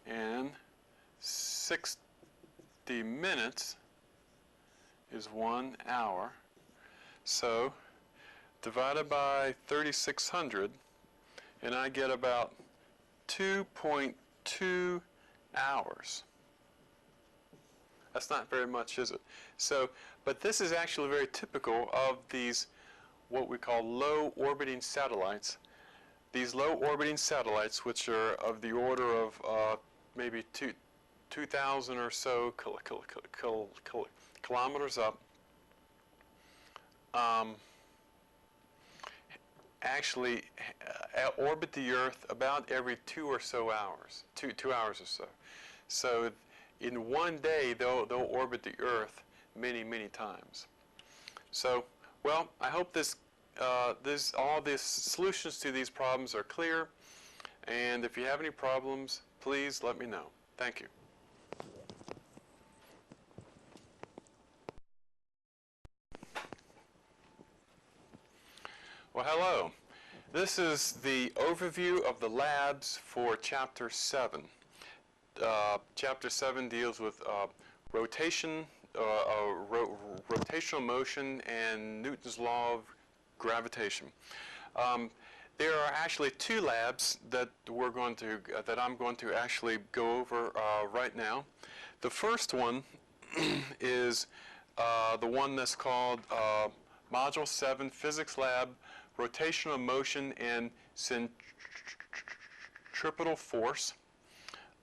and 60 minutes is 1 hour. So divided by 3,600, and I get about 2.2 hours. That's not very much, is it? So, but this is actually very typical of these, what we call low orbiting satellites. These low orbiting satellites, which are of the order of maybe 2,000 or so kilometers up, actually orbit the Earth about every 2 or so hours, two hours or so. So in one day, they'll orbit the Earth many times. So, well, I hope all the solutions to these problems are clear. And if you have any problems, please let me know. Thank you. Well, hello. This is the overview of the labs for Chapter 7. Chapter 7 deals with rotational motion and Newton's law of gravitation. There are actually 2 labs that I'm going to actually go over right now. The first one is the one that's called Module 7 Physics Lab, Rotational Motion and Centripetal Force,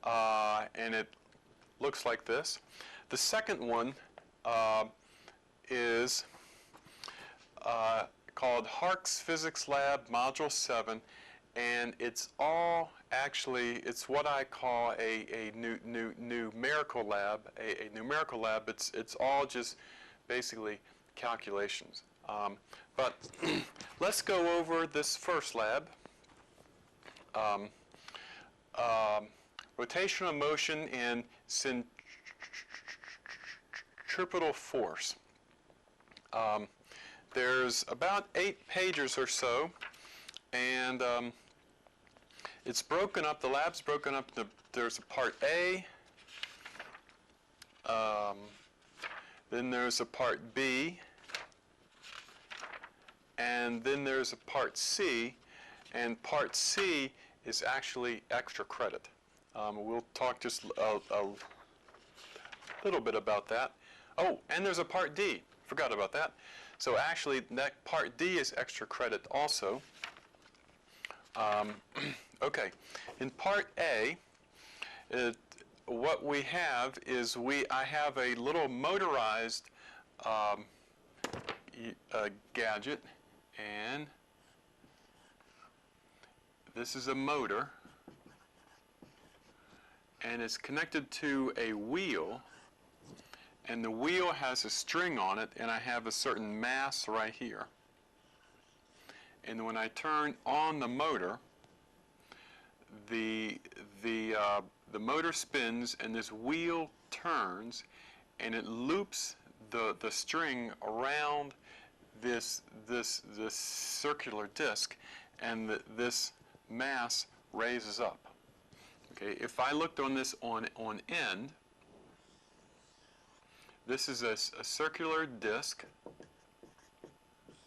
and it looks like this. The second one is called HARC's Physics Lab Module 7, and it's all actually, it's what I call a numerical lab. A numerical lab, it's all just basically calculations. But let's go over this first lab. Rotational motion and centripetal force. There's about 8 pages or so, and it's broken up, the lab's broken up, there's a part A, then there's a part B, and then there's a part C, and part C is actually extra credit. We'll talk just a little bit about that. Oh, and there's a part D. Forgot about that. So actually, that part D is extra credit also. Okay, in part A, what we have is I have a little motorized gadget, and this is a motor, and it's connected to a wheel, and the wheel has a string on it, and I have a certain mass right here. And when I turn on the motor, the motor spins, and this wheel turns, and it loops the string around this circular disc, and this mass raises up. Okay, if I looked on this on end, this is a circular disc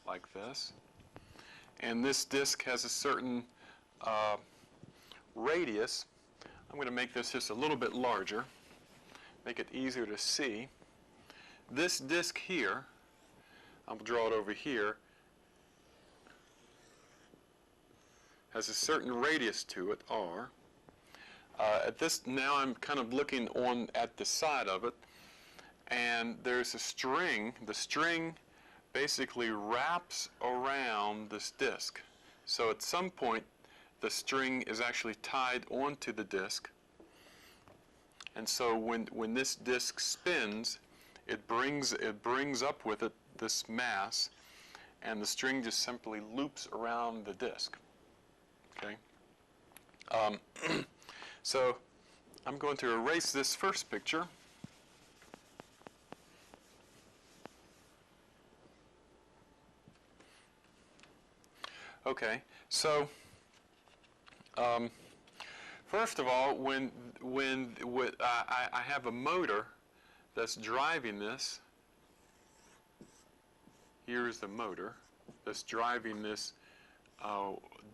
like this, and this disc has a certain radius. I'm going to make this just a little bit larger, make it easier to see. This disc here, I'll draw it over here, has a certain radius to it, R. At this, now I'm kind of looking on at the side of it, and there's a string. The string basically wraps around this disc. So at some point, the string is actually tied onto the disc, and so when this disc spins, it brings up with it this mass, and the string just simply loops around the disc. Okay. So I'm going to erase this first picture. Okay, so First of all, I have a motor that's driving this. Here's the motor that's driving this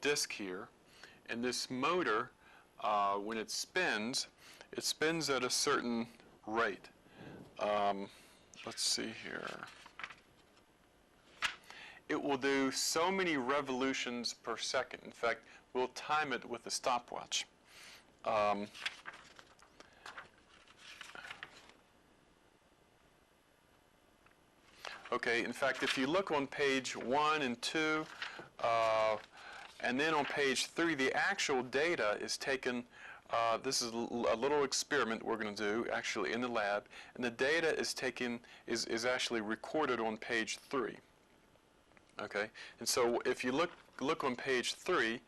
disc here. And this motor, when it spins at a certain rate. Let's see here. It will do so many revolutions per second. In fact, we'll time it with a stopwatch. Okay, in fact, if you look on page 1 and 2, and then on page 3, the actual data is taken. This is a little experiment we're going to do actually in the lab, and the data is is actually recorded on page 3. Okay, and so if you look on page 3,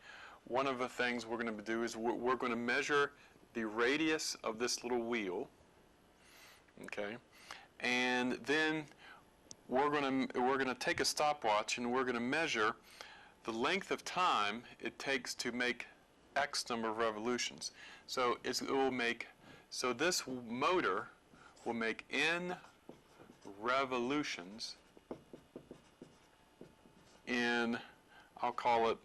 one of the things we're going to do is we're going to measure the radius of this little wheel. Okay, and then we're going to take a stopwatch and we're going to measure the length of time it takes to make X number of revolutions. So this motor will make N revolutions in, I'll call it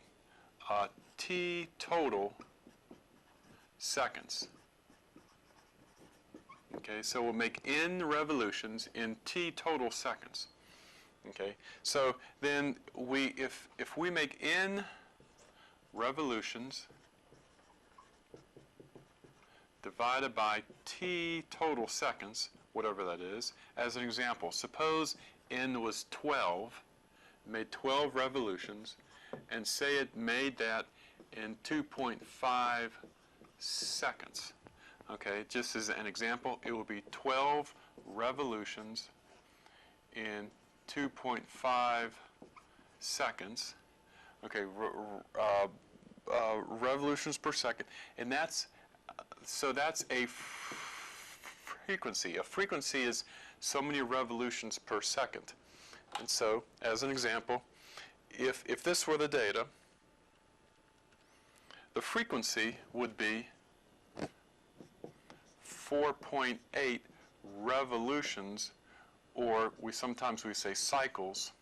T total seconds. Okay, so we'll make N revolutions in T total seconds. Okay, so then if we make N revolutions divided by T total seconds, whatever that is, as an example, suppose N was 12, made 12 revolutions, and say it made that in 2.5 seconds. Okay, just as an example, it will be 12 revolutions in 2.5 seconds. Okay, revolutions per second, and that's a frequency. A frequency is so many revolutions per second. And so, as an example, if this were the data, the frequency would be 4.8 revolutions, or sometimes we say cycles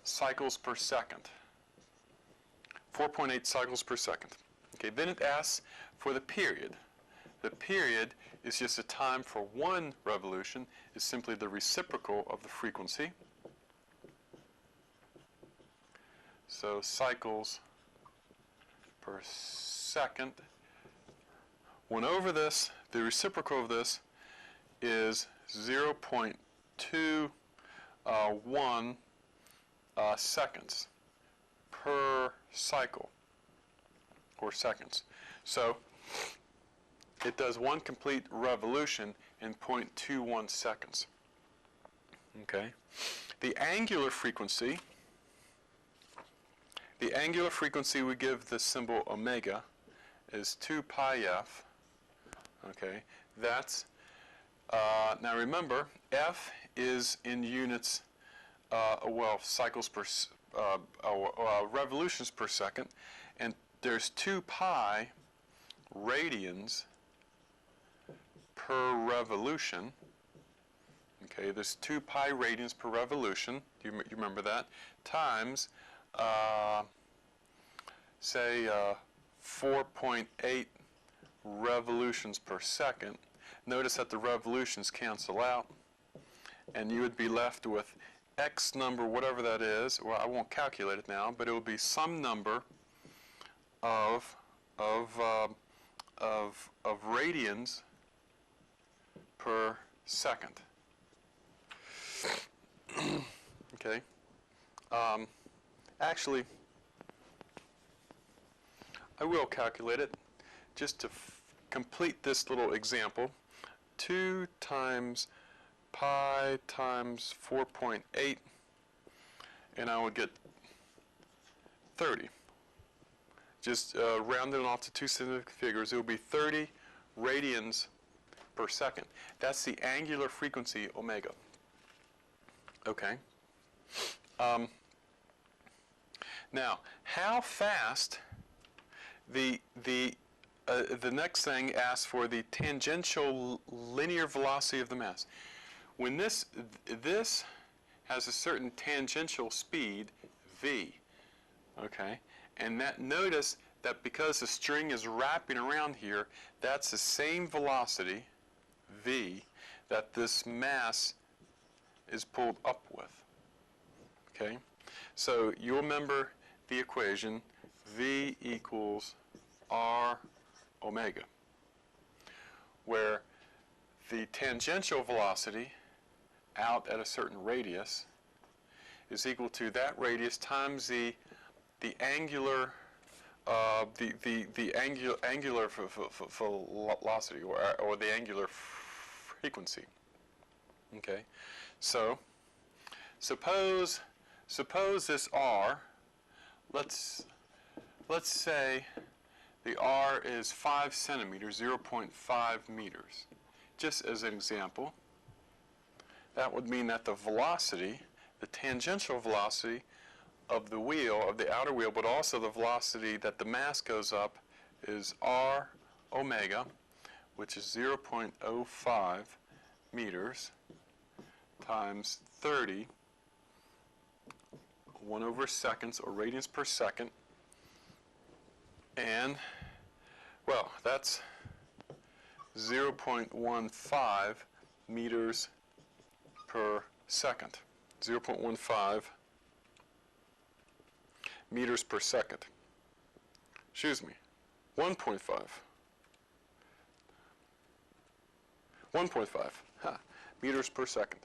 per second. 4.8 cycles per second. Okay, then it asks for the period. The period is just a time for one revolution, is simply the reciprocal of the frequency. So cycles per second. 1 over this, the reciprocal of this is 0.21 seconds per cycle, or seconds. So it does one complete revolution in 0.21 seconds. Okay. The angular frequency we give the symbol omega is 2 pi f. Okay, that's now remember, f is in units, cycles per revolutions per second, and there's 2 pi radians per revolution. Okay, there's 2 pi radians per revolution. You remember that? Times, say, 4.8 revolutions per second. Notice that the revolutions cancel out, and you would be left with X number, whatever that is. Well, I won't calculate it now, but it will be some number of radians per second. Okay. Actually, I will calculate it just to complete this little example. 2 times pi times 4.8, and I would get 30. Just rounding off to two significant figures, it would be 30 radians per second. That's the angular frequency omega. Okay. Now, how fast the the next thing asks for the tangential linear velocity of the mass. When this has a certain tangential speed, v, okay, and that notice that because the string is wrapping around here, that's the same velocity, v, that this mass is pulled up with. Okay, so you'll remember the equation v equals r omega, where the tangential velocity out at a certain radius is equal to that radius times the angular angular velocity or the angular frequency. Okay, so suppose this r, let's say the r is 5 centimeters, 0.5 meters. Just as an example, that would mean that the velocity, the tangential velocity of the wheel, of the outer wheel, but also the velocity that the mass goes up, is r omega, which is 0.05 meters times 30, 1 over seconds, or radians per second. And, well, that's 0.15 meters per second. 0.15 meters per second. Excuse me, 1.5. 1.5 meters per second.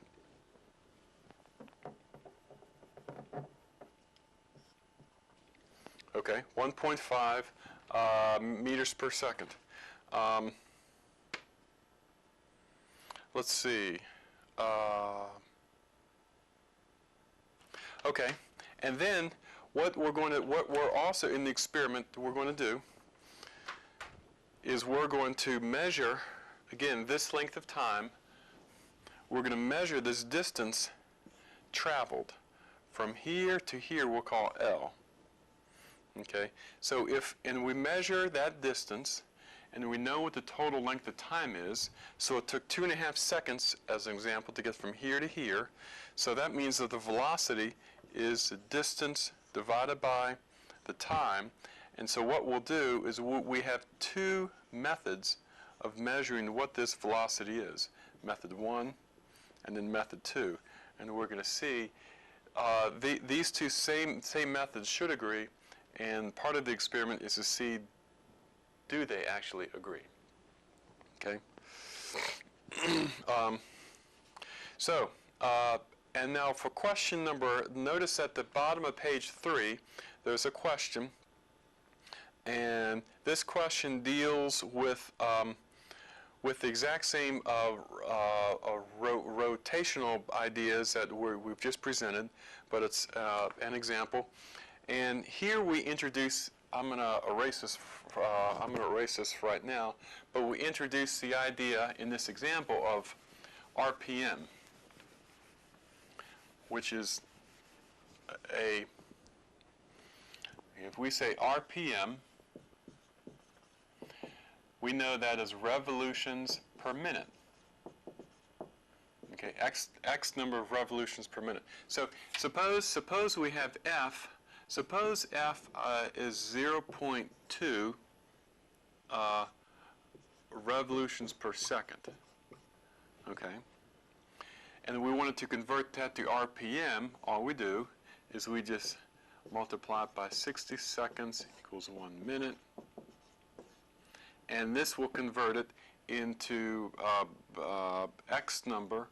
Okay, 1.5 meters per second. Let's see. Okay, and then what we're also in the experiment we're going to do is we're going to measure, again, this length of time. We're going to measure this distance traveled from here to here. We'll call L. Okay, so and we measure that distance, and we know what the total length of time is. So it took 2.5 seconds, as an example, to get from here to here. So that means that the velocity is the distance divided by the time. And so what we'll do is we have two methods of measuring what this velocity is. Method 1 and then method 2. And we're going to see these two same methods should agree. And part of the experiment is to see, do they actually agree? Okay. And now for question number, notice at the bottom of page 3, there's a question. And this question deals with the exact same rotational ideas that we've just presented, but it's an example. And here we introduce, I'm going to erase this right now, but we introduce the idea in this example of RPM, which is if we say RPM, we know that as revolutions per minute. Okay, X number of revolutions per minute. So suppose we have F. Suppose F is 0.2 revolutions per second. Okay, and we wanted to convert that to RPM. All we do is we just multiply it by 60 seconds equals 1 minute. And this will convert it into X number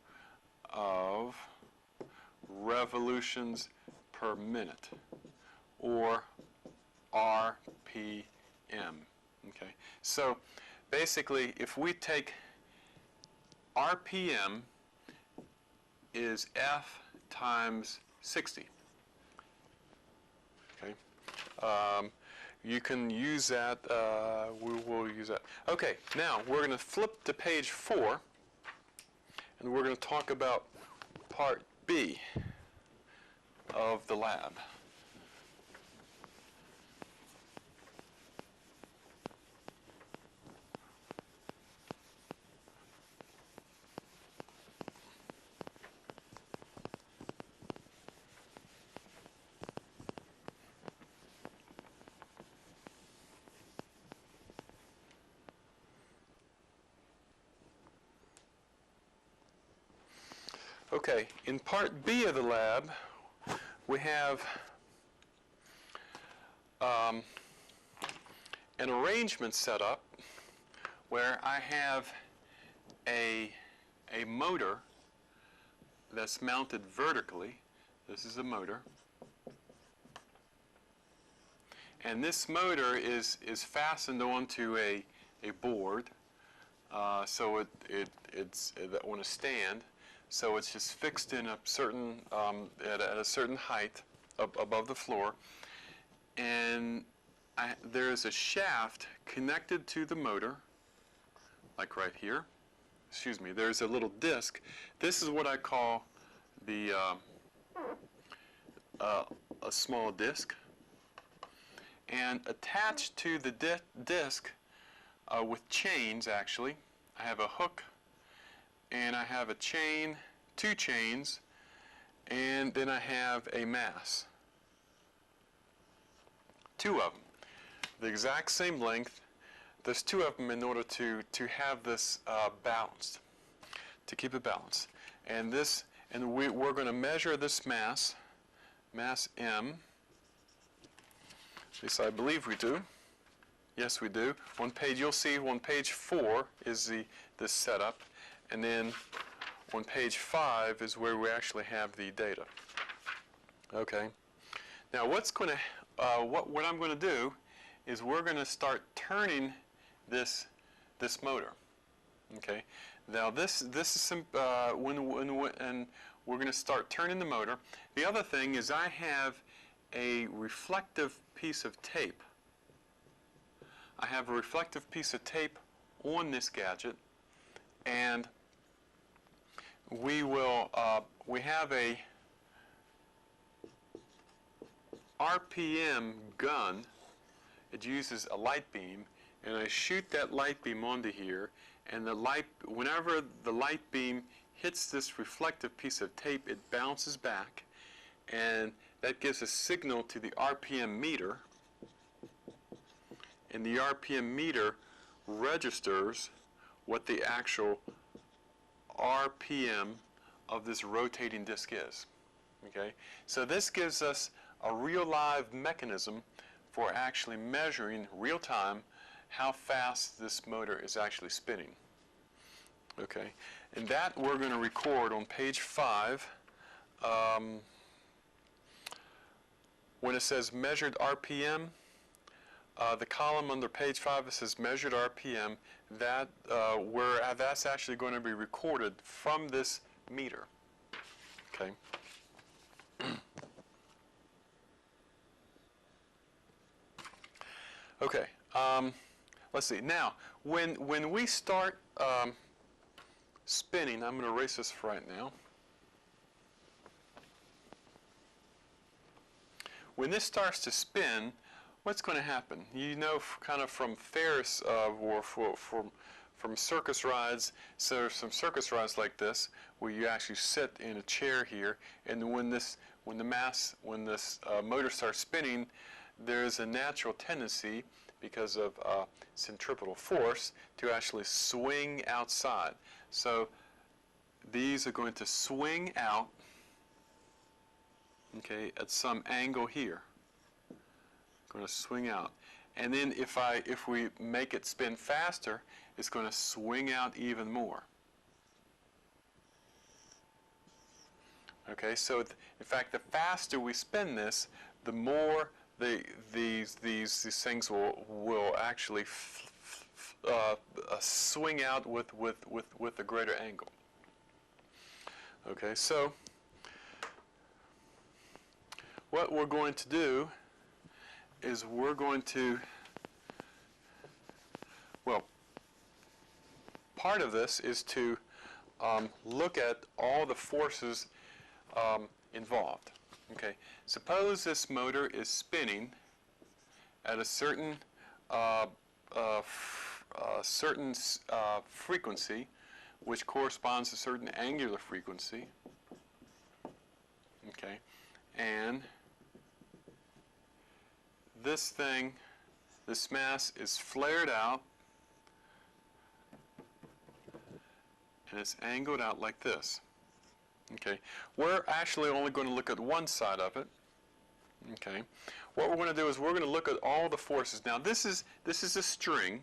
of revolutions per minute, or RPM. Okay, so basically, if we take RPM is F times 60. Okay. You can use that, we will use that. Okay, now we're going to flip to page 4, and we're going to talk about part B of the lab. Okay, in part B of the lab, we have an arrangement set up where I have a motor that's mounted vertically. This is a motor. And this motor is fastened onto a board, so it's on a stand. So it's just fixed in a certain at a certain height above the floor, and there's a shaft connected to the motor, like right here. Excuse me. There's a little disc. This is what I call the a small disc. And attached to the disc with chains, actually, I have a hook, and I have a chain, 2 chains, and then I have a mass. 2 of them, the exact same length. There's 2 of them in order to have this balanced, to keep it balanced. And we're going to measure this mass M. At least I believe we do. Yes, we do. You'll see on page 4 is this setup, and then on page 5 is where we actually have the data. Okay. Now, what I'm going to do is we're going to start turning this motor. Okay. Now, this is and we're going to start turning the motor. The other thing is I have a reflective piece of tape. I have a reflective piece of tape on this gadget, and we have a RPM gun. It uses a light beam, and I shoot that light beam onto here, and whenever the light beam hits this reflective piece of tape, it bounces back, and that gives a signal to the RPM meter, and the RPM meter registers what the actual RPM of this rotating disc is. Okay? So this gives us a real live mechanism for actually measuring real time how fast this motor is actually spinning. Okay? And that we're going to record on page 5. When it says measured RPM, the column under page 5, it says measured RPM. That's actually going to be recorded from this meter. Okay. Okay. Let's see. Now, when we start spinning, I'm going to erase this right now. When this starts to spin, what's going to happen? You know, kind of from Ferris or from circus rides. So there's some circus rides like this where you actually sit in a chair here, and when this motor starts spinning, there's a natural tendency, because of centripetal force, to actually swing outside. So these are going to swing out, okay, at some angle here. Going to swing out, and then if we make it spin faster, it's going to swing out even more. Okay, so in fact, the faster we spin this, the more these things will actually swing out with a greater angle. Okay, so what we're going to do is we're going to, well, part of this is to look at all the forces involved. Okay, suppose this motor is spinning at a certain frequency, which corresponds to a certain angular frequency. Okay, and this mass is flared out, and it's angled out like this. Okay, we're actually only going to look at one side of it. Okay, what we're going to do is we're going to look at all the forces. Now this is a string,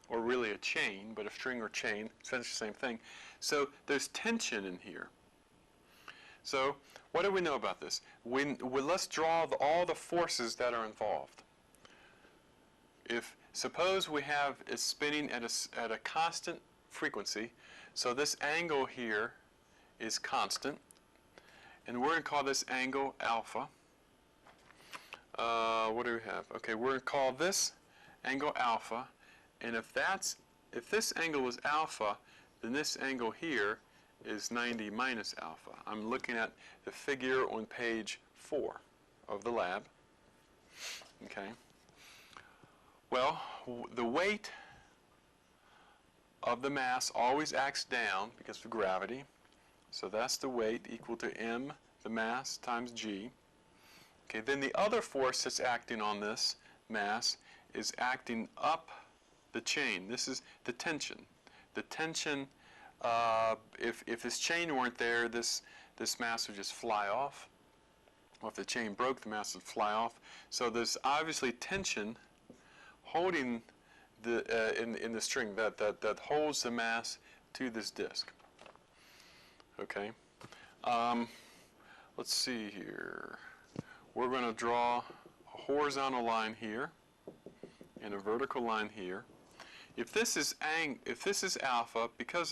or really a chain, but a string or chain, essentially the same thing. So there's tension in here. So what do we know about this? Let's draw all the forces that are involved. Suppose we have it spinning at a constant frequency, so this angle here is constant, and we're going to call this angle alpha. What do we have? Okay, we're going to call this angle alpha, and if this angle is alpha, then this angle here is 90 minus alpha. I'm looking at the figure on page 4 of the lab. Okay. Well, the weight of the mass always acts down because of gravity. So that's the weight equal to m, the mass, times g. Okay, then the other force that's acting on this mass is acting up the chain. This is the tension. The tension, if this chain weren't there, this mass would just fly off. Or if the chain broke, the mass would fly off. So there's obviously tension holding in the string that holds the mass to this disk. Okay. Let's see here. We're going to draw a horizontal line here and a vertical line here. If this is alpha, because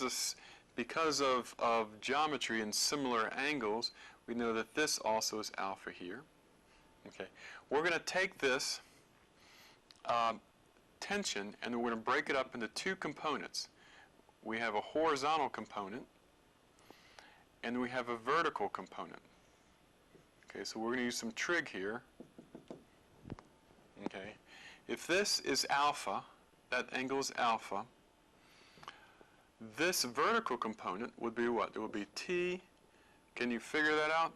of geometry and similar angles, we know that this also is alpha here. Okay. We're going to take this tension, and we're going to break it up into two components. We have a horizontal component, and we have a vertical component. Okay, so we're going to use some trig here. Okay, if this is alpha, that angle is alpha, this vertical component would be what? It would be t. Can you figure that out?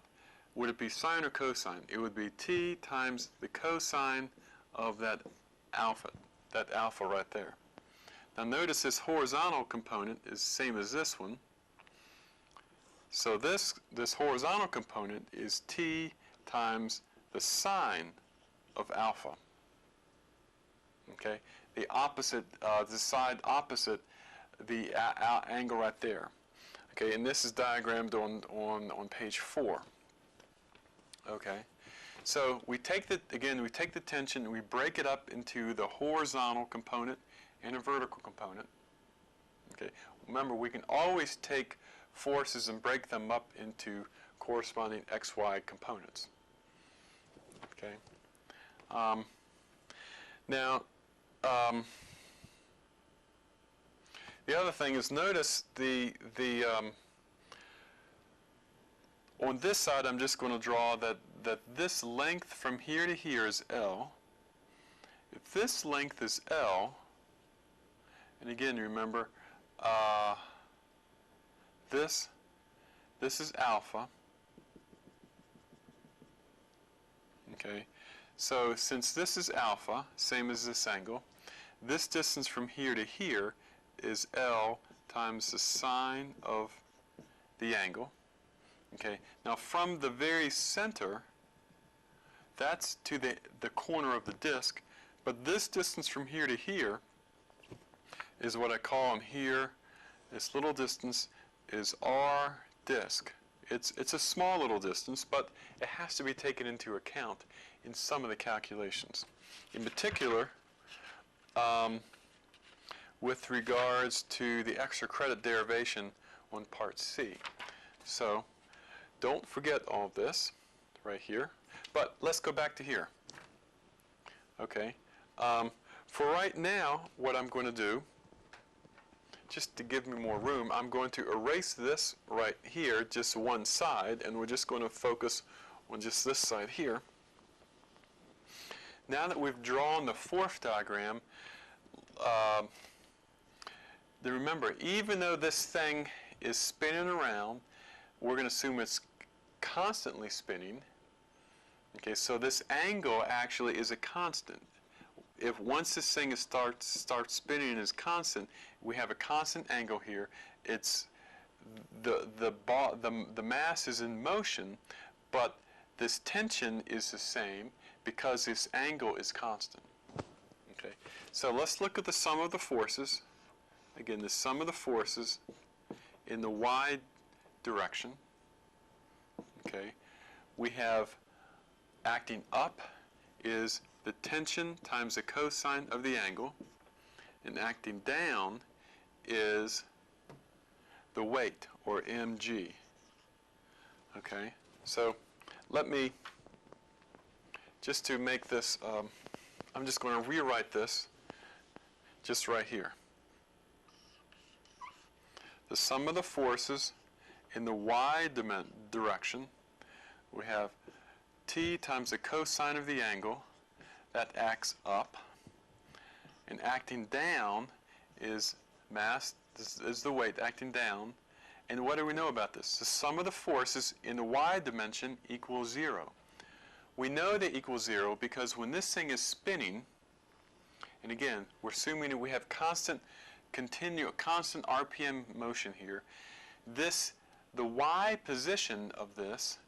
Would it be sine or cosine? It would be t times the cosine of that alpha right there. Now notice this horizontal component is the same as this one. So this horizontal component is t times the sine of alpha. Okay, the side opposite the angle right there. Okay, and this is diagrammed on page 4. Okay, so we take the tension and we break it up into the horizontal component and a vertical component. Okay, remember we can always take forces and break them up into corresponding XY components. Okay. Now, the other thing is, notice on this side I'm just going to draw that this length from here to here is L. If this length is L, and again remember this is alpha. Okay, so since this is alpha, same as this angle, this distance from here to here is L times the sine of the angle. Okay, now from the very center, that's to the corner of the disk, but this distance from here to here is what I call in here, this little distance is R disk. It's a small little distance, but it has to be taken into account in some of the calculations. In particular, with regards to the extra credit derivation on part C. So don't forget all of this right here, but let's go back to here. Okay, for right now, what I'm going to do, just to give me more room, I'm going to erase this right here, just one side, and we're just going to focus on just this side here. Now that we've drawn the fourth diagram, remember, even though this thing is spinning around, we're going to assume it's constantly spinning. Okay, so this angle actually is a constant. If once this thing starts spinning and is constant, we have a constant angle here. It's the mass is in motion, but this tension is the same because this angle is constant. Okay, so let's look at the sum of the forces. Again, the sum of the forces in the y direction. Okay, we have acting up is the tension times the cosine of the angle, and acting down is the weight, or mg. Okay, so let me, just to make this, I'm just going to rewrite this just right here. The sum of the forces in the y direction, we have t times the cosine of the angle, that acts up, and acting down is mass, this is the weight acting down. And what do we know about this? The sum of the forces in the y dimension equals 0. We know they equal 0 because when this thing is spinning, and again, we're assuming that we have constant RPM motion here, the y position of this,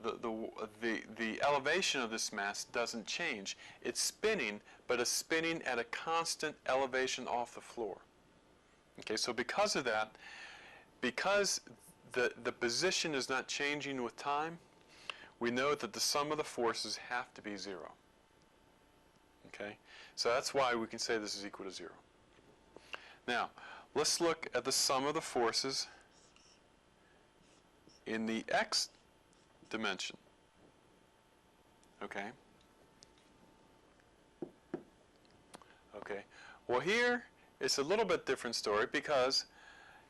the elevation of this mass doesn't change. It's spinning, but it's spinning at a constant elevation off the floor. Okay, so because of that, because the position is not changing with time, we know that the sum of the forces have to be 0. Okay, so that's why we can say this is equal to 0. Now, let's look at the sum of the forces in the x dimension. Okay. Okay. Well, here it's a little bit different story because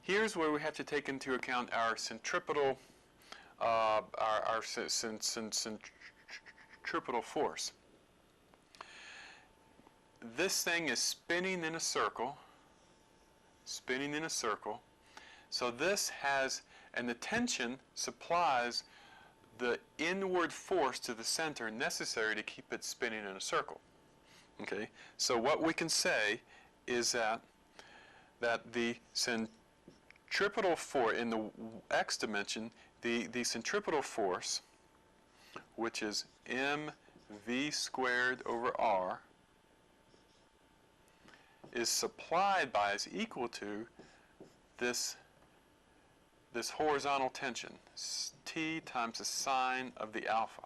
here's where we have to take into account our centripetal, centripetal force. This thing is spinning in a circle, So this has, and the tension supplies the inward force to the center necessary to keep it spinning in a circle. Okay, so what we can say is that the centripetal force in the x dimension, the centripetal force, which is mv squared over r, is supplied by, is equal to this horizontal tension, T times the sine of the alpha.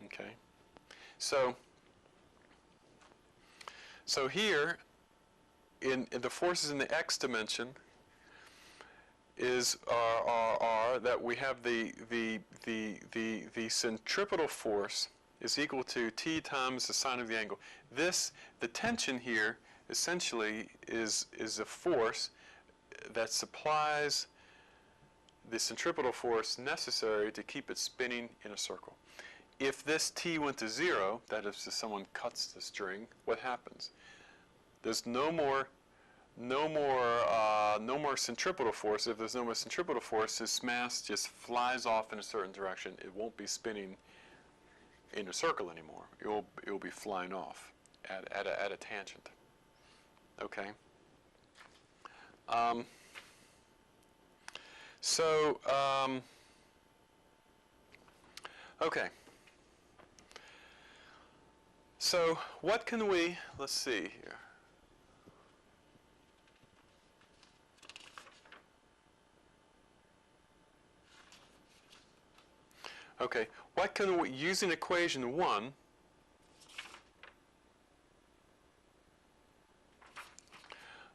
Okay, so here in the forces in the x dimension are that we have the centripetal force is equal to T times the sine of the angle. The tension here essentially is a force that supplies the centripetal force necessary to keep it spinning in a circle. If this T went to 0, that is, if someone cuts the string, what happens? There's no more centripetal force. If there's no more centripetal force, this mass just flies off in a certain direction. It won't be spinning in a circle anymore. It will be flying off at a tangent. Okay. Okay. So what can we, let's see here. Okay, what can we, using equation 1,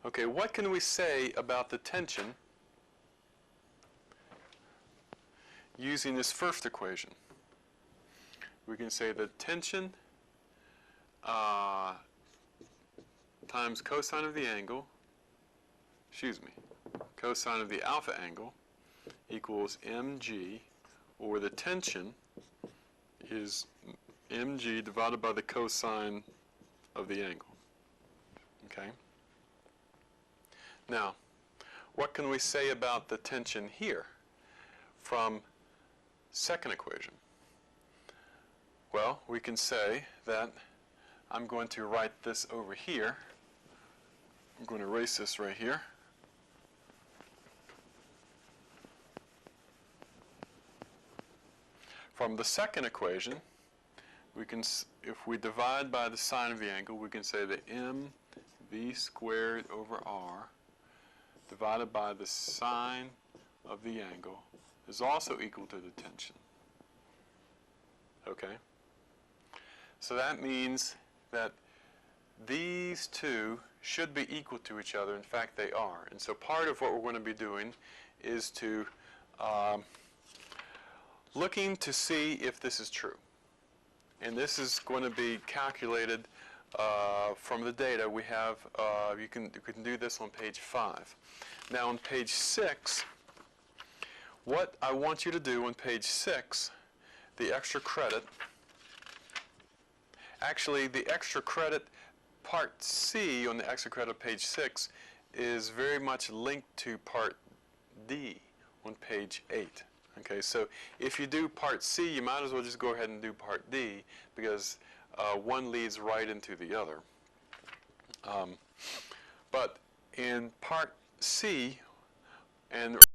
okay, what can we say about the tension using this first equation? We can say that tension times cosine of the angle, cosine of the alpha angle equals mg, or the tension is mg divided by the cosine of the angle. Okay? Now, what can we say about the tension here from second equation? Well, we can say that I'm going to write this over here. I'm going to erase this right here. from the second equation, we can, if we divide by the sine of the angle, we can say that mv squared over r divided by the sine of the angle is also equal to the tension. Okay? So that means that these two should be equal to each other. In fact, they are. And so part of what we're going to be doing is to looking to see if this is true. And this is going to be calculated from the data we have. You can do this on page 5. Now on page 6, what I want you to do on page 6, the extra credit, actually the extra credit part C on the extra credit page 6 is very much linked to part D on page 8. Okay, so if you do part C, you might as well just go ahead and do part D, because one leads right into the other. But in part C, and